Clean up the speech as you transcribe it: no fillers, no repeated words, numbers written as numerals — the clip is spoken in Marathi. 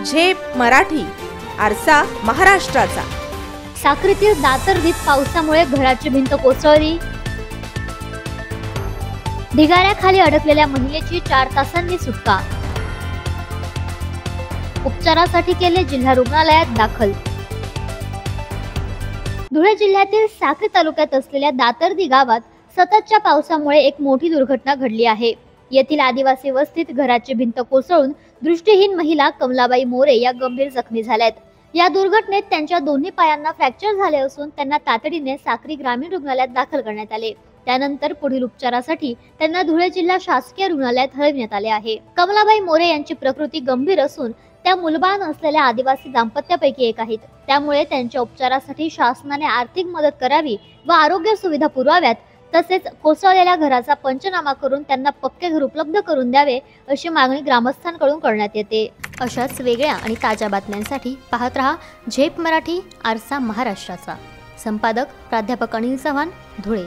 झेप मराठी, आरसा महाराष्ट्राचा। साक्रीतील दातर्दीत पावसामुळे घराची भिंत कोसळली। ढिगाऱ्याखाली अडकलेल्या महिलेची 4 तासांनी सुटका। उपचारासाठी केले जिल्हा रुग्णालयात दाखल। धुळे जिल्ह्यातील साक्री तालुक्यात असलेल्या दातर्दी गावात सततच्या पावसामुळे एक मोठी दुर्घटना घडली आहे। येथील आदिवासी वस्तीत घराची भिंत कोसळून दृष्टीहीन महिला कमलाबाई मोरे या गंभीर जखमी झाल्यात। या दुर्घटनेत त्यांच्या दोन्ही पायांना फ्रॅक्चर झाले असून त्यांना तातडीने साक्री ग्रामीण रुग्णालयात दाखल करण्यात आले। त्यानंतर पुढील उपचारासाठी त्यांना धुळे जिल्हा शासकीय रुग्णालयात हलविण्यात आले आहे। कमलाबाई मोरे यांची प्रकृती गंभीर असून त्या मुलबाळ नसलेल्या आदिवासी दाम्पत्यापैकी एक आहेत। त्यामुळे त्यांच्या उपचारासाठी शासनाने आर्थिक मदत करावी व आरोग्य सुविधा पुरवाव्यात, तसेच कोसळलेल्या घराचा पंचनामा करून त्यांना पक्के घर उपलब्ध करून द्यावे अशी मागणी ग्रामस्थांकडून करण्यात येते। अशाच वेगळ्या आणि ताज्या बातम्यांसाठी पाहत रहा झेप मराठी, आरसा महाराष्ट्राचा। संपादक प्राध्यापक अनिल चव्हाण, धुळे।